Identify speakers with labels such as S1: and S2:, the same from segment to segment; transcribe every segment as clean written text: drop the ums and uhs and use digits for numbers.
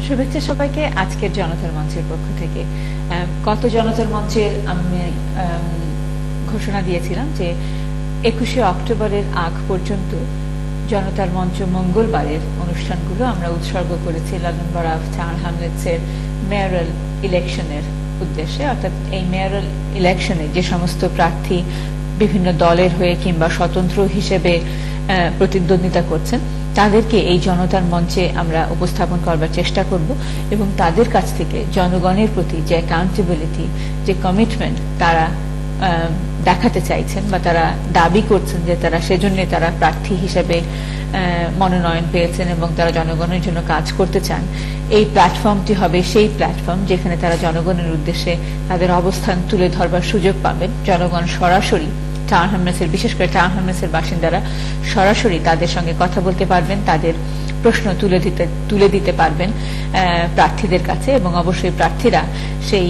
S1: শুভেচ্ছা সবাইকে আজকের জনতার মঞ্চের পক্ষ থেকে। গত জনতার মঞ্চে আমি ঘোষণা দিয়েছিলাম যে 21শে অক্টোবরের আগ পর্যন্ত জনতার মঞ্চ মঙ্গলবারের অনুষ্ঠানগুলো আমরা উৎসর্গ করেছি লন্ডন বরো অফ টাউন হ্যামলেটসের মেয়রাল ইলেকশনের উদ্দেশ্যে। অর্থাৎ এই মেয়রাল ইলেকশনে যে সমস্ত প্রার্থী বিভিন্ন দলের হয়ে কিংবা স্বতন্ত্র হিসেবে প্রতিদ্বন্দ্বিতা করছেন তাদেরকে এই জনতার মঞ্চে আমরা উপস্থাপন করবার চেষ্টা করব এবং তাদের কাছ থেকে জনগণের প্রতি যে অ্যাকাউন্টেবিলিটি, যে কমিটমেন্ট তারা দেখাতে চাইছেন বা তারা দাবি করছেন যে তারা সেজন্য তারা প্রার্থী হিসেবে মনোনয়ন পেয়েছেন এবং তারা জনগণের জন্য কাজ করতে চান, এই প্ল্যাটফর্মটি হবে সেই প্ল্যাটফর্ম যেখানে তারা জনগণের উদ্দেশ্যে তাদের অবস্থান তুলে ধরবার সুযোগ পাবেন। জনগণ সরাসরি টাউন হ্যামলেটসের, বিশেষ করে টাউন হ্যামলেটসের বাসিন্দারা সরাসরি তাদের সঙ্গে কথা বলতে পারবেন, তাদের প্রশ্ন তুলে দিতে পারবেন প্রার্থীদের কাছে এবং অবশ্যই প্রার্থীরা সেই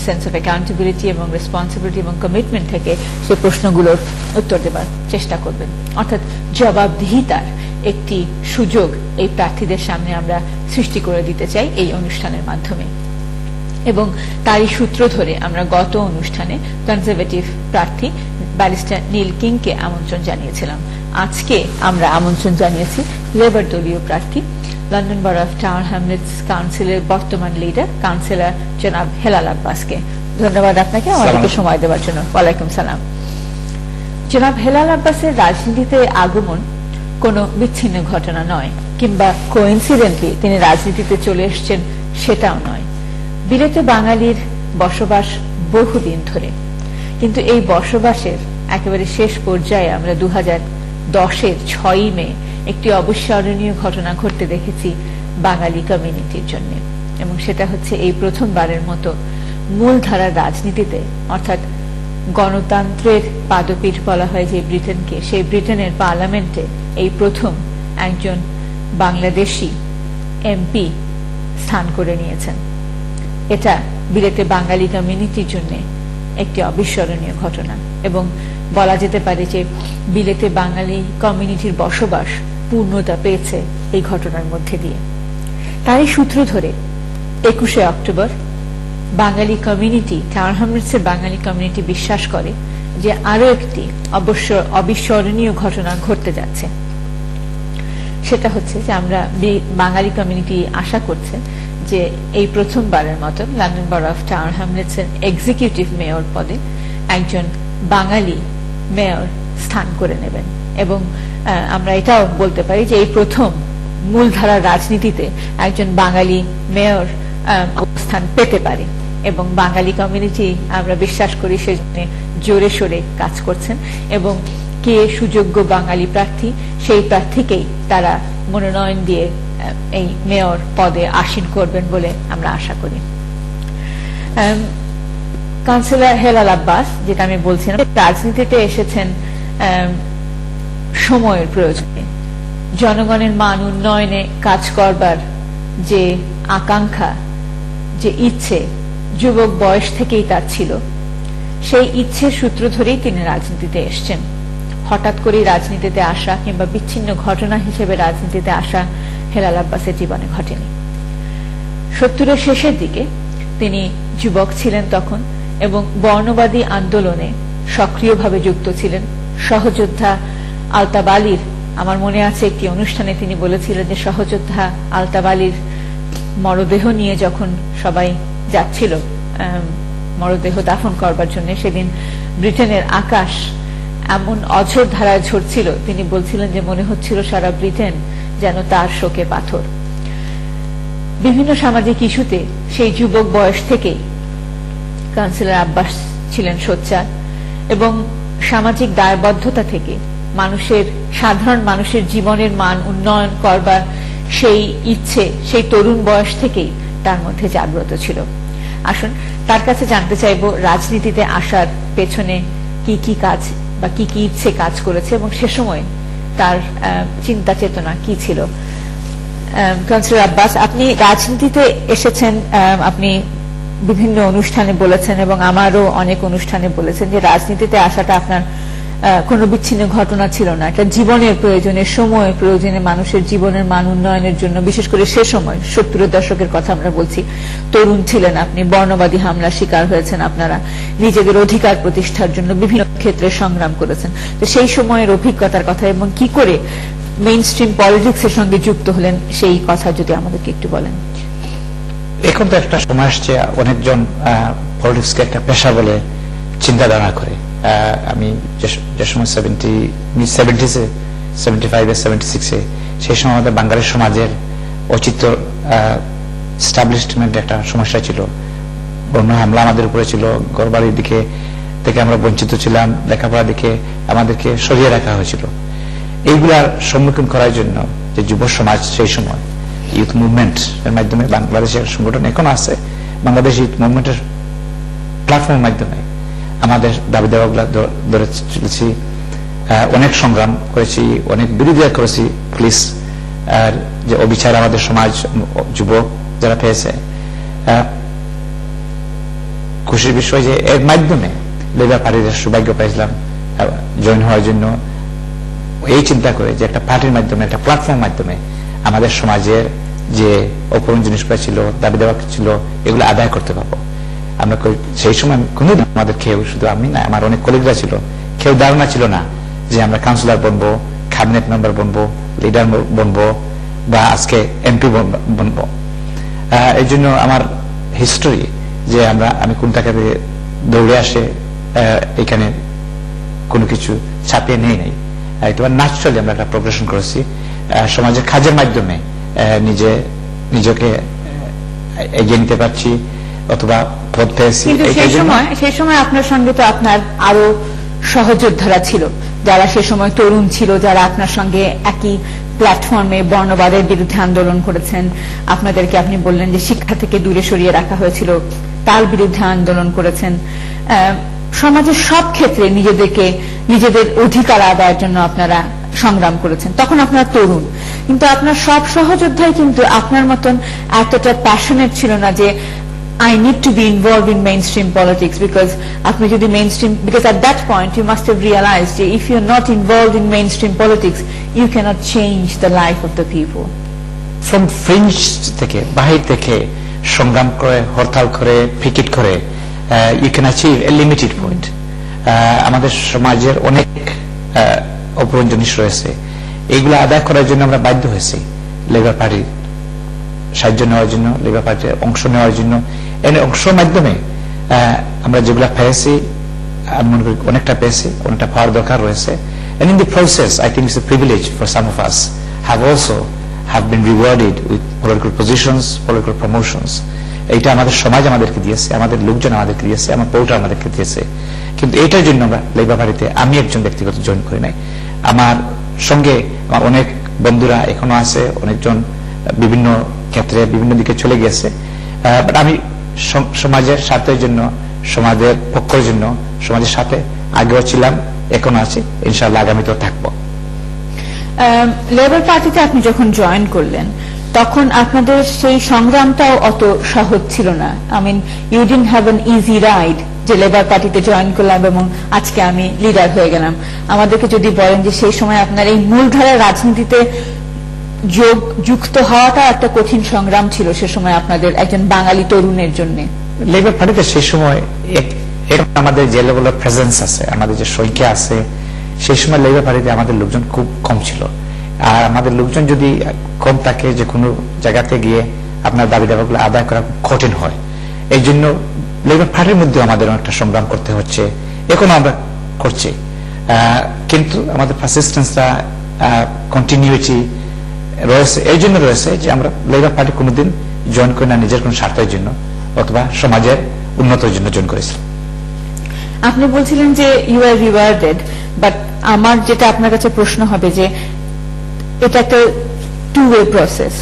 S1: সেন্স অফ অ্যাকাউন্টেবিলিটি এবং রেসপন্সিবিলিটি এবং কমিটমেন্ট থেকে সেই প্রশ্নগুলোর উত্তর দেবার চেষ্টা করবেন। অর্থাৎ জবাবদিহিতার একটি সুযোগ এই প্রার্থীদের সামনে আমরা সৃষ্টি করে দিতে চাই এই অনুষ্ঠানের মাধ্যমে। এবং তারই সূত্র ধরে আমরা গত অনুষ্ঠানে কনজারভেটিভ প্রার্থী ব্যারিস্টার নীল কিংকে আমন্ত্রণ জানিয়েছিলাম। আজকে আমরা আমন্ত্রণ জানিয়েছি লেবার দলীয় প্রার্থী London borough of town Hamlets কাউন্সিলের বর্তমান লিডার কাউন্সিলর জনাব হেলাল আব্বাসকে। ধন্যবাদ আপনাকে আমাদেরকে সময় দেওয়ার জন্য। ওয়ালাইকুম সালাম। জনাব হেলাল আব্বাসের রাজনীতিতে আগমন কোনো বিচ্ছিন্ন ঘটনা নয়, কিংবা কোইন্সিডেন্টলি তিনি রাজনীতিতে চলে এসছেন সেটাও নয়। বিলেতে বাঙালির বসবাস বহুদিন ধরে, কিন্তু এই বসবাসের একেবারে শেষ পর্যায়ে আমরা 2010-এর 6ই মে একটি অবিস্মরণীয় ঘটনা ঘটতে দেখেছি বাঙালি কমিউনিটির জন্য, এবং সেটা হচ্ছে এই প্রথমবারের মতো মূলধারার রাজনীতিতে, অর্থাৎ গণতন্ত্রের পাদপীঠ বলা হয় যে ব্রিটেনকে, সেই ব্রিটেনের পার্লামেন্টে এই প্রথম একজন বাংলাদেশি এমপি স্থান করে নিয়েছেন। এটা বিলেতে বাঙালি কমিউনিটির জন্য একটি অবিস্মরণীয় ঘটনা, এবং বলা যেতে পারে যে বিলেতে বাঙালি কমিউনিটির বসবাস পূর্ণতা পেয়েছে এই ঘটনার মধ্যে দিয়ে। তারই সূত্র ধরে 21শে অক্টোবর বাঙালি কমিউনিটি, টাউন হ্যামলেটসের বাঙালি কমিউনিটি বিশ্বাস করে যে আরো একটি অবিস্মরণীয় ঘটনা ঘটতে যাচ্ছে। সেটা হচ্ছে যে আমরা বাঙালি কমিউনিটি আশা করছে যে এই প্রথমবারের মতো লন্ডন বরো অফ টাউন হ্যামলেটসের এক্সিকিউটিভ মেয়র পদে একজন বাঙালি মেয়র স্থান করে নেবেন, এবং আমরা এটাও বলতে পারি যে এই প্রথম মূলধারার রাজনীতিতে একজন বাঙালি মেয়র অবস্থান পেতে পারে, এবং বাঙালি কমিউনিটি আমরা বিশ্বাস করি সেজন্য জোরে সোরে কাজ করছেন, এবং কে সুযোগ্য বাঙালি প্রার্থী সেই প্রার্থীকেই তারা মনোনয়ন দিয়ে এই মেয়র পদে আসীন করবেন বলে আমরা আশা করি। কাউন্সিলর হেলাল আব্বাস, যেটা আমি বলছিলাম, রাজনীতিতে এসেছেন সময়ের প্রয়োজনে। জনগণের মান উন্নয়নে কাজ করবার যে আকাঙ্ক্ষা, যে ইচ্ছে যুবক বয়স থেকেই তার ছিল, সেই ইচ্ছের সূত্র ধরেই তিনি রাজনীতিতে এসছেন। হঠাৎ করে রাজনীতিতে আসা কিংবা বিচ্ছিন্ন ঘটনা হিসেবে রাজনীতিতে আসা হেলাল আব্বাসের জীবনে ঘটেনি। 70-এর শেষের দিকে তিনি যুবক ছিলেন তখন, এবং বর্ণবাদী আন্দোলনে সক্রিয়ভাবে যুক্ত ছিলেন। সহযোদ্ধা আলতাব আলীর, আমার মনে আছে একটি অনুষ্ঠানে তিনি বলেছিলেন যে সহযোদ্ধা আলতাব আলীর মরদেহ নিয়ে যখন সবাই যাচ্ছিল মরদেহ দাফন করবার জন্য, সেদিন ব্রিটেনের আকাশ এমন অঝোর ধারায় ঝরছিল, তিনি বলছিলেন যে মনে হচ্ছিল সারা ব্রিটেন যেন তার শোকে পাথর। বিভিন্ন সামাজিক ইস্যুতে সেই যুবক বয়স থেকেই কাউন্সিলর আব্বাস ছিলেন সোচ্চার, এবং সামাজিক দায়বদ্ধতা থেকে সাধারণ মানুষের জীবনের মান উন্নয়ন করবার সেই ইচ্ছে সেই তরুণ বয়স থেকেই তার মধ্যে জাগ্রত ছিল। আসুন তার কাছে জানতে চাইব রাজনীতিতে আসার পেছনে কি কি কাজ বা কি কি ইচ্ছে কাজ করেছে, এবং সে সময় তার চিন্তা চেতনা কি ছিল। কাউন্সিলর আব্বাস, আপনি রাজনীতিতে এসেছেন, আপনি বিভিন্ন অনুষ্ঠানে বলেছেন এবং আমারও অনেক অনুষ্ঠানে বলেছেন যে রাজনীতিতে আসাটা আপনার কোনো বিচ্ছিন্ন ঘটনা ছিল না। এটা জীবনের প্রয়োজনে, সময়ের প্রয়োজনে, মানুষের জীবনের মান উন্নয়নের জন্য, বিশেষ করে সে সময় 70-এর দশকের কথা আমরা বলছি, তরুণ ছিলেন আপনি, বর্ণবাদী হামলার শিকার হয়েছেন আপনারা, নিজেদের অধিকার প্রতিষ্ঠার জন্য বিভিন্ন ক্ষেত্রে সংগ্রাম করেছেন। তো সেই সময়ের অভিজ্ঞতার কথা এবং কি করে মেইন স্ট্রিম পলিটিক্সের সঙ্গে যুক্ত হলেন সেই কথা যদি আমাদেরকে একটু বলেন।
S2: এখন তো একটা সময় আসছে অনেকজন পলিটিক্সকে একটা পেশা বলে চিন্তাধারা করে। আমি যে সময় 70s-এ 75-এ 76-এ সেই সময় আমাদের বাঙালির সমাজের অচিত্র এস্টাবলিশমেন্ট একটা সমস্যা ছিল, বন্য হামলা আমাদের উপরে ছিল, ঘরবাড়ির দিকে থেকে আমরা বঞ্চিত ছিলাম, লেখাপড়া দিকে আমাদেরকে সরিয়ে রাখা হয়েছিল। এইগুলার সম্মুখীন করার জন্য যে যুব সমাজ সেই সময় ইউথ মুভমেন্ট এর মাধ্যমে, বাংলাদেশের সংগঠন এখন আছে, বাংলাদেশ ইউথ মুভমেন্টের প্ল্যাটফর্মের মাধ্যমে আমাদের দাবি দাওয়াগুলো ধরে চলেছি, অনেক সংগ্রাম করেছি, অনেক বিরোধিতা করেছি পুলিশ আর যে অবিচার আমাদের সমাজ যুবক যারা পেয়েছে। খুশির বিষয় যে এর মাধ্যমে লেবার পার্টির সৌভাগ্য পেয়েছিলাম জয়েন হওয়ার জন্য, এই চিন্তা করে যে একটা পার্টির মাধ্যমে, একটা প্ল্যাটফর্মের মাধ্যমে আমাদের সমাজের যে অপূরণ জিনিসগুলো ছিল, দাবি দেওয়া ছিল, এগুলো আদায় করতে পারবো আমরা। সেই সময় কোনোদিন আমাদের কেউ, শুধু আমি না, আমার অনেক কলিগরা ছিল, কেউ ধারণা ছিল না যে আমরা কাউন্সিলর বনবো, ক্যাবিনেট মেম্বার বনবো, লিডার বনবো, বা আজকে এমপি বনবো। এই জন্য আমার হিস্টোরি যে আমি কোন টাকা থেকে দৌড়ে আসে এখানে কোনো কিছু ছাপিয়ে নেই নাই, একেবারে ন্যাচারালি আমরা একটা প্রোগ্রেশন করেছি সমাজের কাজের মাধ্যমে, নিজেকে এগিয়ে নিতে পারছি অথবা পথ পেয়েছি।
S1: সেই সময় আপনার সঙ্গে তো আপনার আরো সহযোদ্ধারা ছিল, যারা সে সময় তরুণ ছিল, যারা আপনার সঙ্গে একই প্ল্যাটফর্মে বর্ণবাদের বিরুদ্ধে আন্দোলন করেছেন। আপনাদেরকে আপনি বললেন যে শিক্ষা থেকে দূরে সরিয়ে রাখা হয়েছিল, তার বিরুদ্ধে আন্দোলন করেছেন। সমাজের সব ক্ষেত্রে নিজেদের অধিকার আদায়ের জন্য আপনারা সংগ্রাম করেছেন। তখন আপনারা তরুণ, কিন্তু আপনার সব সহযোদ্ধাই কিন্তু আপনার মতন এতটা প্যাশনেট ছিল না যে I need to be involved in mainstream politics, because at that point you must have realized that if you're not involved in mainstream politics, you cannot change the life of the people.
S2: From fringe থেকে, বাহির থেকে সংগ্রাম করে, হরতাল করে, picket করে, you can achieve a limited point. আমাদের সমাজের অনেক অপূরণ জিনিস রয়েছে, এইগুলো আদায় করার জন্য আমরা বাধ্য হয়েছি লেবার পার্টির সাহায্য নেওয়ার জন্য, লেবার পার্টির অংশ নেওয়ার জন্য। এর অংশের মাধ্যমে আমরা যেগুলো পেয়েছি, আমি মনে করি অনেকটা পেয়েছি, অনেকটা পাওয়ার দরকার রয়েছে। And in the process, I think it's a privilege for some of us have been rewarded with political positions, political promotions. এইটা আমাদের সমাজ আমাদেরকে দিয়েছে, আমাদের লোকজন আমাদেরকে দিয়েছে, আমার পৌরটা আমাদেরকে দিয়েছে। কিন্তু এইটার জন্য আমরা লেবার পার্টিতে আমি একজন ব্যক্তিগত জয়েন করি নাই। আমার সঙ্গে আমার অনেক বন্ধুরা এখনো আছে, অনেকজন বিভিন্ন ক্ষেত্রে বিভিন্ন দিকে চলে গেছে। বাট আমি সমাজের স্বার্থের জন্য, সমাজের পক্ষের জন্য, সমাজের সাথে আগেও ছিলাম, এখনো আছি, ইনশাআল্লাহ আগামীতেও থাকবো।
S1: লেবার পার্টিতে আপনি যখন জয়েন করলেন তখন আপনাদের সেই সংগ্রামটাও অত সহজ ছিল না। You didn't have an easy ride যে লেবার পার্টিতে জয়েন করলাম এবং আজকে আমি লিডার হয়ে গেলাম। আমাদেরকে যদি বলেন যে সেই সময় আপনার এই মূলধারার রাজনীতিতে যুক্ত হওয়াটা একটা কঠিন সংগ্রাম ছিল সে সময় আপনাদের একজন বাঙালি তরুণের জন্য।
S2: লেবার পার্টিতে সেই সময় আমাদের যে লেভেলের প্রেজেন্স আছে, আমাদের যে সংখ্যা আছে, সেই সময় লেবার পার্টিতে আমাদের লোকজন খুব কম ছিল। আর আমাদের লোকজন যদি কম থাকে, যে কোনো জায়গাতে গিয়ে আপনার দাবি দাবাগুলো আদায় করা খুব কঠিন হয়। এই জন্য লেবার পার্টির মধ্যে আমাদের অনেকটা সংগ্রাম করতে হচ্ছে, এখনো আমরা করছি। কিন্তু আমাদের পারসিস্টেন্সটা, কন্টিনিউটি রয়েছে, এই জন্য রয়েছে যে আমরা লেবার পার্টি কোনোদিন জয়েন করি না নিজের কোন স্বার্থের জন্য অথবা সমাজের উন্নতির জন্য জয়েন করেছি।
S1: আপনি বলছিলেন যে ইউ আর রিওয়ার্ডেড, বাট আমার যেটা আপনার কাছে প্রশ্ন হবে যে এটা একটা টু ওয়ে প্রসেস।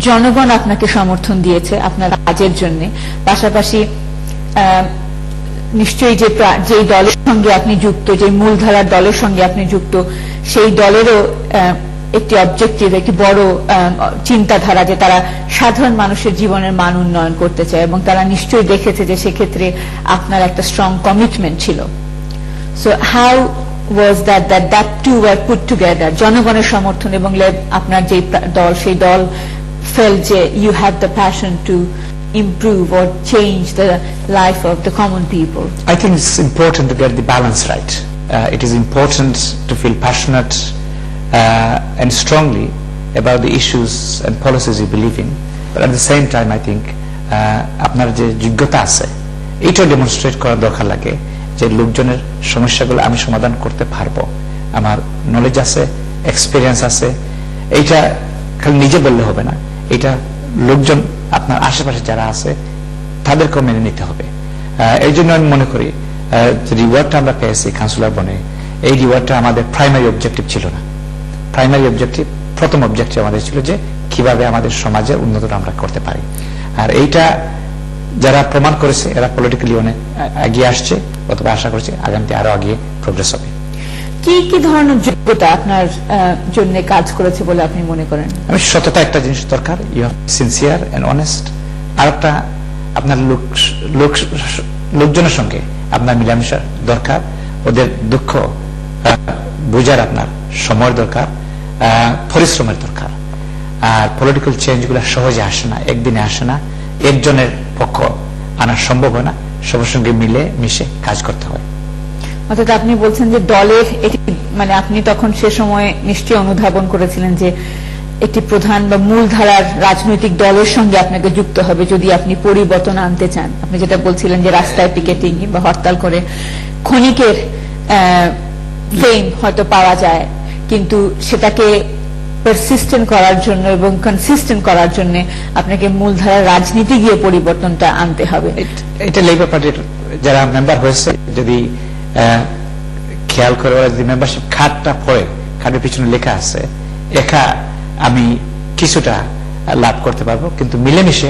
S1: জনগণ আপনাকে সমর্থন দিয়েছে আপনার কাজের জন্য, পাশাপাশি নিশ্চয়ই যে দলের সঙ্গে আপনি যুক্ত, যে মূলধারার দলের সঙ্গে আপনি যুক্ত, সেই দলেরও একটি অবজেক্টিভ, একটি বড় চিন্তাধারা যে তারা সাধারণ মানুষের জীবনের মান উন্নয়ন করতে চায়, এবং তারা নিশ্চয়ই দেখেছে যে সেক্ষেত্রে আপনার একটা স্ট্রং কমিটমেন্ট ছিল। So how was that two were put together, জনগণের সমর্থন এবং আপনার যে দল, সেই দল felt যে you have the passion to improve or change the life of the common people.
S2: I think it's important to get the balance right. It is important to feel passionate and strongly about the issues and policies you believe in, but at the same time I think আপনার যে যোগ্যতা আছে এইটা demonstrate করার দরকার লাগে যে লোকজনের সমস্যাগুলো আমি সমাধান করতে পারবো, আমার নলেজ আছে, এক্সপিরিয়েন্স আছে। এইটা খালি নিজে বললে হবে না, এটা লোকজন আপনার আশেপাশে যারা আছে তাদেরকেও মেনে নিতে হবে। এই জন্য আমি মনে করি যে রিওয়ার্ডটা আমরা পেয়েছি কাউন্সিলর বনে, এই রিওয়ার্ডটা আমাদের প্রাইমারি অবজেক্টিভ ছিল না। প্রাইমারি অবজেক্টিভ, প্রথম অবজেক্টিভ আমাদের ছিল যে কিভাবে আমাদের সমাজের উন্নতটা আমরা করতে পারি। আর এইটা যারা প্রমাণ করেছে এরা পলিটিক্যালি অনেক এগিয়ে আসছে, অথবা আশা করছি আগামীতে আরো আগিয়ে প্রোগ্রেস হবে।
S1: কি কি ধরনের যোগ্যতা আপনার জন্য কাজ করেছে বলে আপনি মনে করেন?
S2: আমি সততা একটা জিনিস দরকার, you have sincere and honest. আর একটা আপনার লোকজনের সঙ্গে আপনার মিলামেশা দরকার, ওদের দুঃখ বোঝার আপনার সময় দরকার, পরিশ্রমের দরকার। আর পলিটিক্যাল চেঞ্জ গুলো সহজে আসে না, একদিনে আসে না, একজনের পক্ষ আনা সম্ভব হয় না, সবার সঙ্গে মিলে মিশে কাজ করতে হয়।
S1: অর্থাৎ আপনি বলছেন যে দলের এটি, মানে আপনি তখন সে সময় নিশ্চয়ই অনুধাবন করেছিলেন যে একটি প্রধান বা মূলধারার রাজনৈতিক দলের সঙ্গে আপনাকে যুক্ত হবে যদি আপনি পরিবর্তন আনতে চান। আপনি যেটা বলছিলেন যে রাস্তায় পিকেটিং বা হরতাল করে ক্ষণিকের ফেম হয়তো পাওয়া যায়, কিন্তু সেটাকে পারসিস্টেন্ট করার জন্য এবং কনসিস্টেন্ট করার জন্য আপনাকে মূলধারার রাজনীতি গিয়ে পরিবর্তনটা আনতে হবে।
S2: এটা লেবার পার্টির যারা মেম্বার হয়েছে যদি খেয়াল করে, ওরা যদি মেম্বারশিপ কার্ডটা পড়ে, কার্ডের পিছনে লেখা আছে একা আমি কিছুটা লাভ করতে পারবো, কিন্তু মিলেমিশে